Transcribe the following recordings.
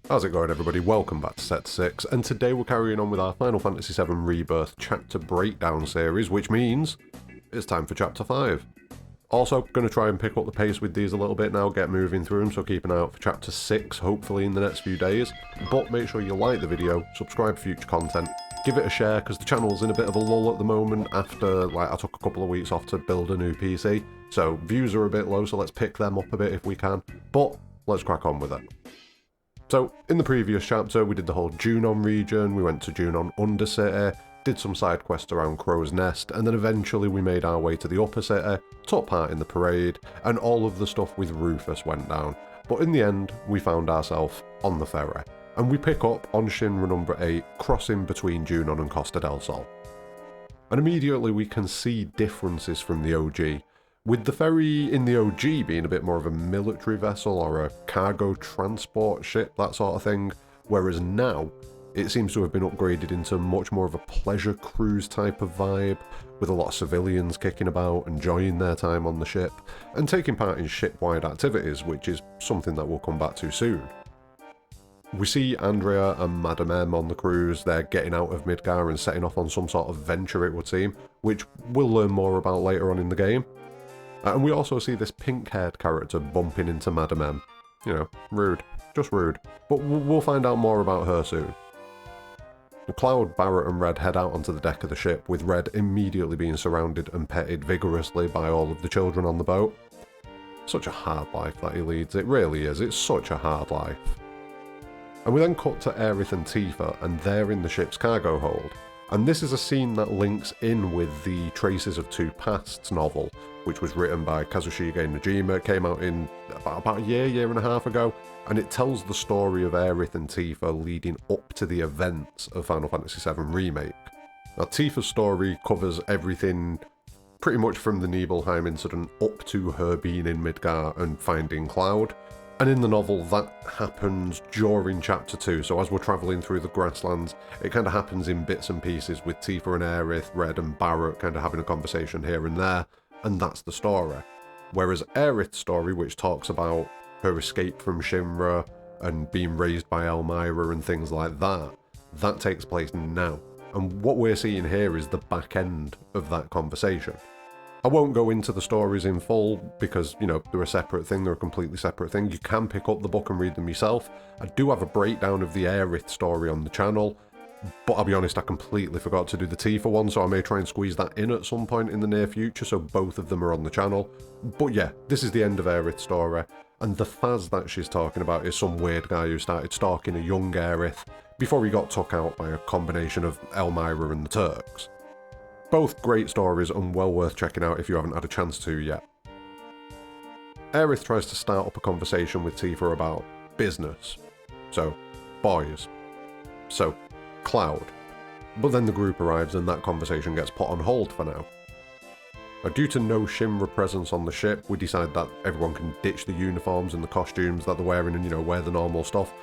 How's it going, everybody? Welcome back to Set 6, and today we're carrying on with our Final Fantasy VII Rebirth chapter breakdown series, which means it's time for chapter 5. Also, going to try and pick up the pace with these a little bit now, get moving through them, so keep an eye out for chapter 6, hopefully in the next few days. But make sure you like the video, subscribe for future content, give it a share, because the channel's in a bit of a lull at the moment after, I took a couple of weeks off to build a new PC, so views are a bit low, so let's pick them up a bit if we can, but let's crack on with it. So, in the previous chapter, we did the whole Junon region, we went to Junon Undercity, did some side quests around Crow's Nest, and then eventually we made our way to the Upper City, took part in the parade, and all of the stuff with Rufus went down. But in the end, we found ourselves on the ferry, and we pick up on Shinra number 8, crossing between Junon and Costa del Sol. And immediately we can see differences from the OG, with the ferry in the OG being a bit more of a military vessel or a cargo transport ship, that sort of thing, whereas now it seems to have been upgraded into much more of a pleasure cruise type of vibe, with a lot of civilians kicking about, enjoying their time on the ship, and taking part in ship-wide activities, which is something that we'll come back to soon. We see Andrea and Madame M on the cruise. They're getting out of Midgar and setting off on some sort of venture, it would seem, which we'll learn more about later on in the game. And we also see this pink-haired character bumping into Madame M. You know, rude. Just rude. But we'll find out more about her soon. Cloud, Barrett and Red head out onto the deck of the ship, with Red immediately being surrounded and petted vigorously by all of the children on the boat. Such a hard life that he leads, it really is. It's such a hard life. And we then cut to Aerith and Tifa, and they're in the ship's cargo hold. And this is a scene that links in with the Traces of Two Pasts novel, which was written by Kazushige Najima. It came out in about a year and a half ago, and it tells the story of Aerith and Tifa leading up to the events of Final Fantasy VII Remake. Now, Tifa's story covers everything pretty much from the Nibelheim incident up to her being in Midgar and finding Cloud. And in the novel, that happens during Chapter 2, so as we're travelling through the grasslands, it kind of happens in bits and pieces with Tifa and Aerith, Red and Barrett kind of having a conversation here and there, and that's the story. Whereas Aerith's story, which talks about her escape from Shinra and being raised by Elmira and things like that, that takes place now. And what we're seeing here is the back end of that conversation. I won't go into the stories in full because, you know, they're a separate thing, they're a completely separate thing. You can pick up the book and read them yourself. I do have a breakdown of the Aerith story on the channel, but I'll be honest, I completely forgot to do the Tifa one, so I may try and squeeze that in at some point in the near future, so both of them are on the channel. But yeah, this is the end of Aerith's story, and the Faz that she's talking about is some weird guy who started stalking a young Aerith before he got took out by a combination of Elmira and the Turks. Both great stories and well worth checking out if you haven't had a chance to yet. Aerith tries to start up a conversation with Tifa about business. So, boys. So, Cloud. But then the group arrives and that conversation gets put on hold for now. Due to no Shinra presence on the ship, we decide that everyone can ditch the uniforms and the costumes that they're wearing and, you know, wear the normal stuff.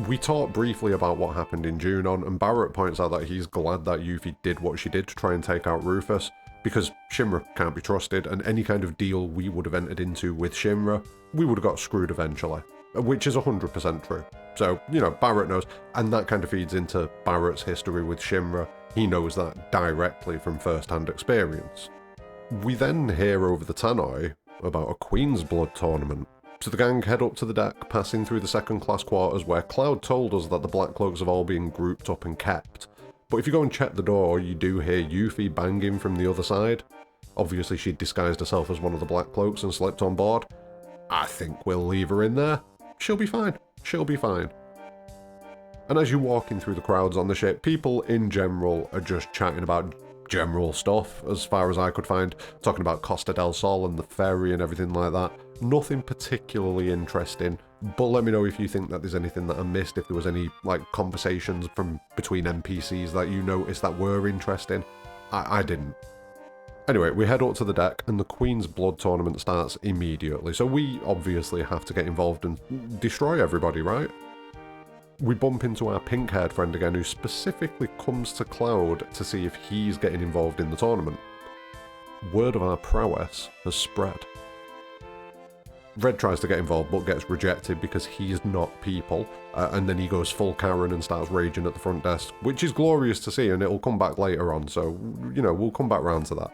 We talked briefly about what happened in Junon, and Barrett points out that he's glad that Yuffie did what she did to try and take out Rufus, because Shinra can't be trusted, and any kind of deal we would have entered into with Shinra, we would have got screwed eventually, which is 100% true. So, you know, Barrett knows, and that kind of feeds into Barrett's history with Shinra. He knows that directly from first-hand experience. We then hear over the tannoy about a Queen's Blood tournament. So the gang head up to the deck, passing through the second-class quarters where Cloud told us that the Black Cloaks have all been grouped up and kept. But if you go and check the door, you do hear Yuffie banging from the other side. Obviously she'd disguised herself as one of the Black Cloaks and slipped on board. I think we'll leave her in there. She'll be fine. She'll be fine. And as you're walking through the crowds on the ship, people in general are just chatting about general stuff, as far as I could find, talking about Costa del Sol and the ferry and everything like that. Nothing particularly interesting, but let me know if you think that there's anything that I missed, if there was any, like, conversations from between NPCs that you noticed that were interesting. I didn't. Anyway, we head up to the deck, and the Queen's Blood tournament starts immediately, so we obviously have to get involved and destroy everybody, right? We bump into our pink-haired friend again, who specifically comes to Cloud to see if he's getting involved in the tournament. Word of our prowess has spread. Red tries to get involved but gets rejected because he's not people, and then he goes full Karen and starts raging at the front desk, which is glorious to see, and it'll come back later on, so, you know, we'll come back round to that.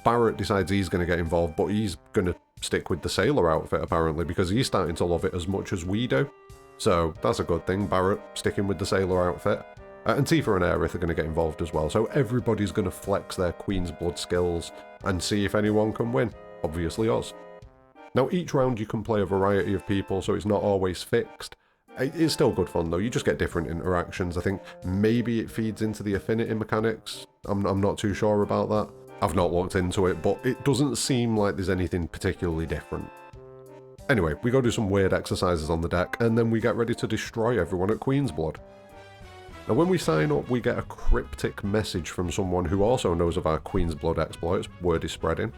Barrett decides he's going to get involved, but he's going to stick with the sailor outfit apparently because he's starting to love it as much as we do. So that's a good thing, Barrett sticking with the sailor outfit. And Tifa and Aerith are going to get involved as well, so everybody's going to flex their Queen's Blood skills and see if anyone can win. Obviously us. Now each round you can play a variety of people, so it's not always fixed. It's still good fun though, you just get different interactions. I think maybe it feeds into the affinity mechanics. I'm not too sure about that. I've not looked into it, but it doesn't seem like there's anything particularly different. Anyway, we go do some weird exercises on the deck, and then we get ready to destroy everyone at Queen's Blood. Now when we sign up, we get a cryptic message from someone who also knows of our Queen's Blood exploits. Word is spreading.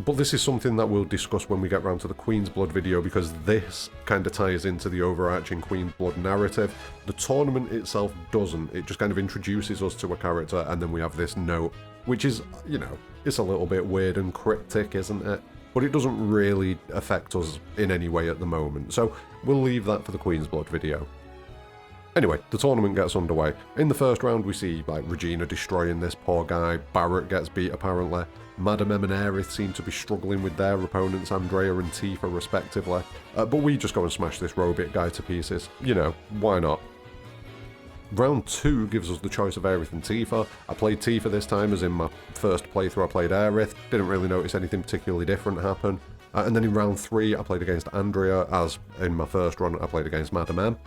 But this is something that we'll discuss when we get round to the Queen's Blood video, because this kind of ties into the overarching Queen's Blood narrative. The tournament itself doesn't. It just kind of introduces us to a character, and then we have this note, which is, you know, it's a little bit weird and cryptic, isn't it? But it doesn't really affect us in any way at the moment, so we'll leave that for the Queen's Blood video. Anyway, the tournament gets underway. In the first round we see, like, Regina destroying this poor guy, Barrett gets beat apparently, Madame M and Aerith seem to be struggling with their opponents, Andrea and Tifa respectively, but we just go and smash this robot guy to pieces. You know, why not? Round 2 gives us the choice of Aerith and Tifa. I played Tifa this time, as in my first playthrough I played Aerith. Didn't really notice anything particularly different happen. And then in round 3 I played against Andrea, as in my first run I played against Madame M.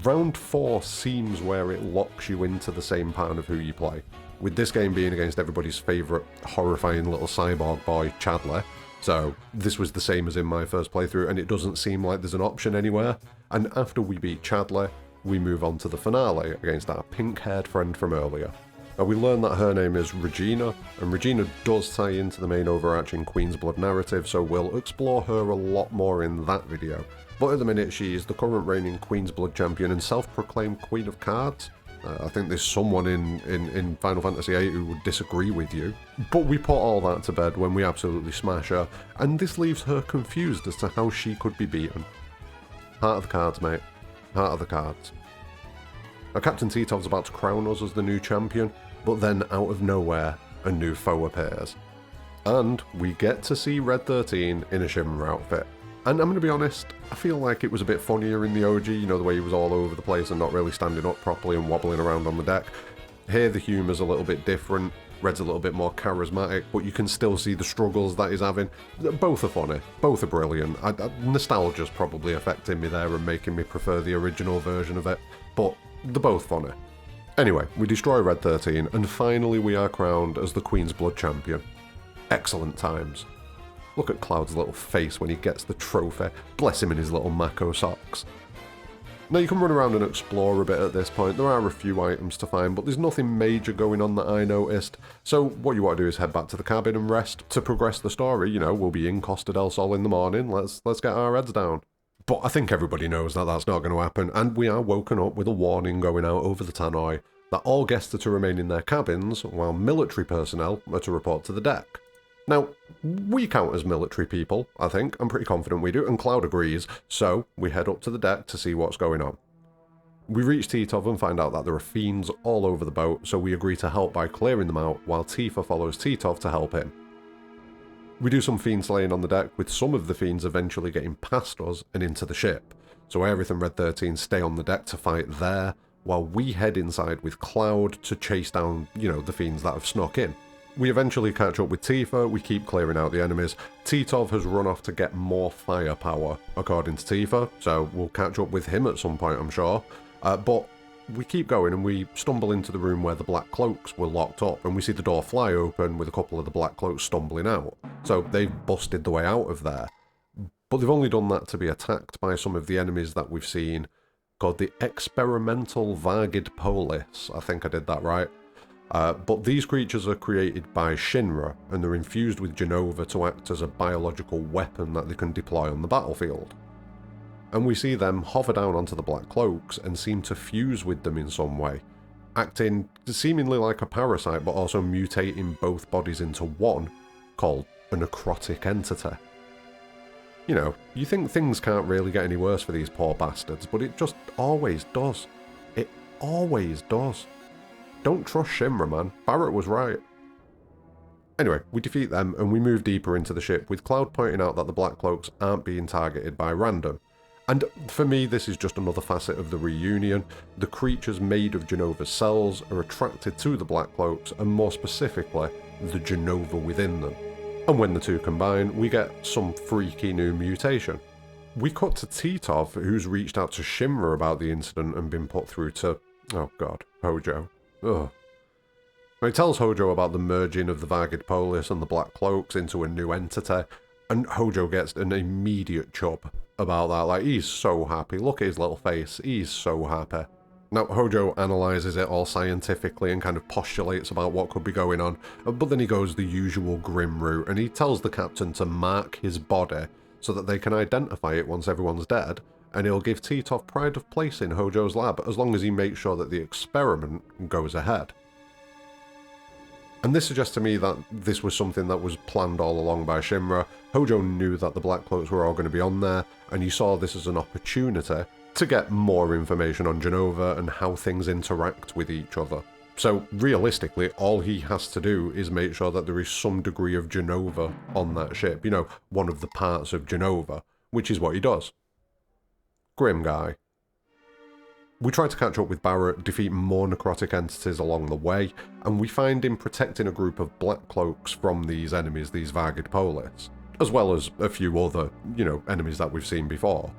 Round 4 seems where it locks you into the same pattern of who you play, with this game being against everybody's favourite horrifying little cyborg boy, Chadley. So this was the same as in my first playthrough, and it doesn't seem like there's an option anywhere. And after we beat Chadley, we move on to the finale against our pink-haired friend from earlier. Now we learn that her name is Regina, and Regina does tie into the main overarching Queen's Blood narrative, so we'll explore her a lot more in that video. But at the minute she is the current reigning Queen's Blood champion and self-proclaimed Queen of Cards. I think there's someone in Final Fantasy VIII who would disagree with you. But we put all that to bed when we absolutely smash her, and this leaves her confused as to how she could be beaten. Heart of the cards, mate. Heart of the cards. Now, Captain Titov's about to crown us as the new champion, but then out of nowhere, a new foe appears. And we get to see Red 13 in a Shimmer outfit. And I'm going to be honest, I feel like it was a bit funnier in the OG, you know, the way he was all over the place and not really standing up properly and wobbling around on the deck. Here the humour's a little bit different, Red's a little bit more charismatic, but you can still see the struggles that he's having. Both are funny, both are brilliant. Nostalgia's probably affecting me there and making me prefer the original version of it, but they're both funny. Anyway, we destroy Red 13, and finally we are crowned as the Queen's Blood champion. Excellent times. Look at Cloud's little face when he gets the trophy. Bless him in his little Mako socks. Now you can run around and explore a bit at this point. There are a few items to find, but there's nothing major going on that I noticed. So what you want to do is head back to the cabin and rest. To progress the story, you know, we'll be in Costa del Sol in the morning. Let's get our heads down. But I think everybody knows that that's not going to happen, and we are woken up with a warning going out over the tannoy that all guests are to remain in their cabins, while military personnel are to report to the deck. Now, we count as military people, I think. I'm pretty confident we do, and Cloud agrees, so we head up to the deck to see what's going on. We reach Titov and find out that there are fiends all over the boat, so we agree to help by clearing them out, while Tifa follows Titov to help him. We do some fiend slaying on the deck, with some of the fiends eventually getting past us and into the ship, so Aerith and Red 13 stay on the deck to fight there, while we head inside with Cloud to chase down, you know, the fiends that have snuck in. We eventually catch up with Tifa, we keep clearing out the enemies. Titov has run off to get more firepower, according to Tifa, so we'll catch up with him at some point, I'm sure. But we keep going and we stumble into the room where the Black Cloaks were locked up, and we see the door fly open with a couple of the Black Cloaks stumbling out. So they've busted the way out of there. But they've only done that to be attacked by some of the enemies that we've seen, called the Experimental Vargid Polis. I think I did that right. But these creatures are created by Shinra, and they're infused with Genova to act as a biological weapon that they can deploy on the battlefield. And we see them hover down onto the Black Cloaks and seem to fuse with them in some way, acting seemingly like a parasite but also mutating both bodies into one, called a necrotic entity. You know, you think things can't really get any worse for these poor bastards, but it just always does. It always does. Don't trust Shinra, man. Barrett was right. Anyway, we defeat them and we move deeper into the ship, with Cloud pointing out that the Black Cloaks aren't being targeted by random. And for me, this is just another facet of the reunion. The creatures made of Jenova's cells are attracted to the Black Cloaks, and more specifically, the Jenova within them. And when the two combine, we get some freaky new mutation. We cut to Titov, who's reached out to Shinra about the incident and been put through to, oh god, Hojo. Ugh. He tells Hojo about the merging of the Vargid Polis and the Black Cloaks into a new entity, and Hojo gets an immediate chub about that. Like, he's so happy. Look at his little face. He's so happy. Now, Hojo analyses it all scientifically and kind of postulates about what could be going on, but then he goes the usual grim route, and he tells the captain to mark his body so that they can identify it once everyone's dead, and he'll give Titov pride of place in Hojo's lab as long as he makes sure that the experiment goes ahead. And this suggests to me that this was something that was planned all along by Shinra. Hojo knew that the Black Cloaks were all going to be on there, and he saw this as an opportunity to get more information on Jenova and how things interact with each other. So realistically, all he has to do is make sure that there is some degree of Jenova on that ship, you know, one of the parts of Jenova, which is what he does. Grim guy. We try to catch up with Barrett, defeat more necrotic entities along the way, and we find him protecting a group of Black Cloaks from these enemies, these Vargid Polis, as well as a few other, you know, enemies that we've seen before.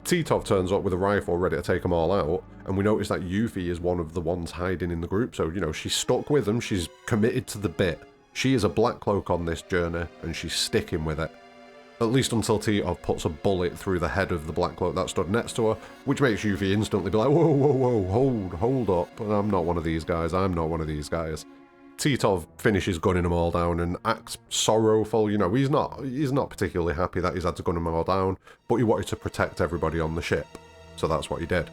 Titov turns up with a rifle ready to take them all out, and we notice that Yuffie is one of the ones hiding in the group, so, you know, she's stuck with them, she's committed to the bit. She is a Black Cloak on this journey, and she's sticking with it. At least until Titov puts a bullet through the head of the Black Cloak that stood next to her, which makes Yuffie instantly be like, whoa, whoa, whoa, hold up, I'm not one of these guys, I'm not one of these guys. Titov finishes gunning them all down and acts sorrowful. You know, he's not particularly happy that he's had to gun them all down, but he wanted to protect everybody on the ship, so that's what he did.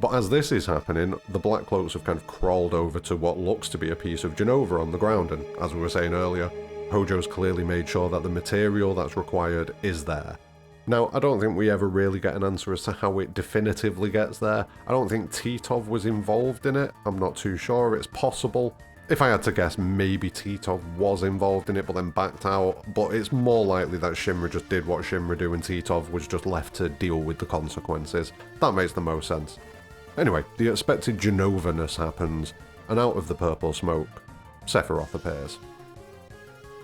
But as this is happening, the Black Cloaks have kind of crawled over to what looks to be a piece of Jenova on the ground, and as we were saying earlier, Hojo's clearly made sure that the material that's required is there. Now, I don't think we ever really get an answer as to how it definitively gets there. I don't think Titov was involved in it, I'm not too sure, it's possible. If I had to guess, maybe Titov was involved in it but then backed out, but it's more likely that Shinra just did what Shinra do and Titov was just left to deal with the consequences. That makes the most sense. Anyway, the expected Jenova-ness happens, and out of the purple smoke, Sephiroth appears.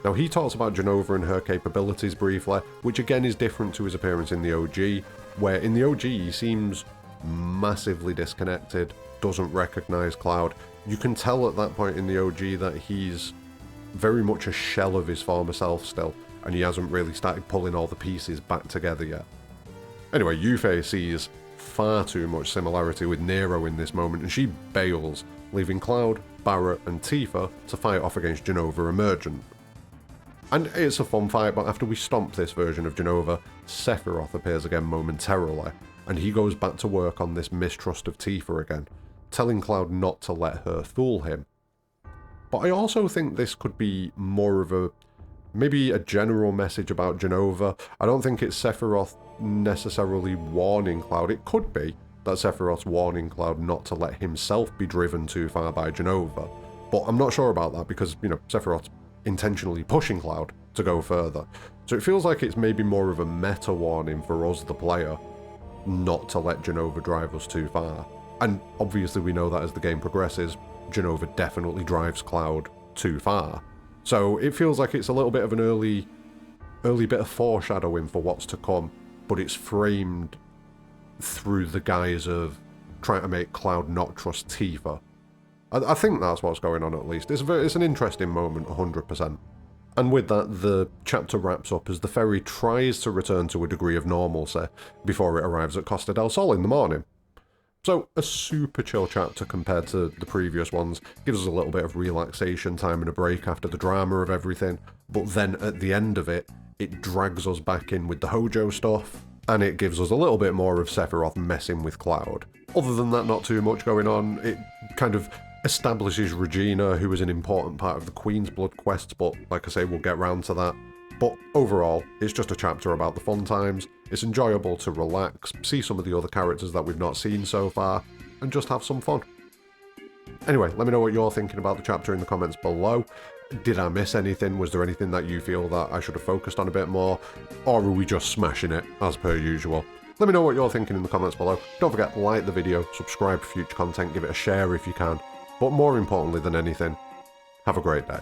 Now, he talks about Jenova and her capabilities briefly, which again is different to his appearance in the OG, where in the OG he seems massively disconnected, doesn't recognise Cloud. You can tell at that point in the OG that he's very much a shell of his former self still, and he hasn't really started pulling all the pieces back together yet. Anyway, Yuffie sees far too much similarity with Nero in this moment, and she bails, leaving Cloud, Barrett and Tifa to fight off against Jenova Emergent. And it's a fun fight, but after we stomp this version of Jenova, Sephiroth appears again momentarily, and he goes back to work on this mistrust of Tifa again, telling Cloud not to let her fool him. But I also think this could be more of maybe a general message about Jenova. I don't think it's Sephiroth necessarily warning Cloud. It could be that Sephiroth's warning Cloud not to let himself be driven too far by Jenova, but I'm not sure about that because, you know, Sephiroth's intentionally pushing Cloud to go further. So it feels like it's maybe more of a meta warning for us, the player, not to let Jenova drive us too far. And obviously we know that as the game progresses, Jenova definitely drives Cloud too far. So it feels like it's a little bit of an early bit of foreshadowing for what's to come, but it's framed through the guise of trying to make Cloud not trust Tifa. I think that's what's going on at least. It's an interesting moment, 100%. And with that, the chapter wraps up as the ferry tries to return to a degree of normalcy before it arrives at Costa del Sol in the morning. So, a super chill chapter compared to the previous ones, gives us a little bit of relaxation time and a break after the drama of everything, but then at the end of it, it drags us back in with the Hojo stuff, and it gives us a little bit more of Sephiroth messing with Cloud. Other than that, not too much going on. It kind of establishes Regina, who is an important part of the Queen's Blood quests, but like I say, we'll get round to that. But overall, it's just a chapter about the fun times. It's enjoyable to relax, see some of the other characters that we've not seen so far, and just have some fun. Anyway, let me know what you're thinking about the chapter in the comments below. Did I miss anything? Was there anything that you feel that I should have focused on a bit more? Or are we just smashing it, as per usual? Let me know what you're thinking in the comments below. Don't forget, like the video, subscribe for future content, give it a share if you can. But more importantly than anything, have a great day.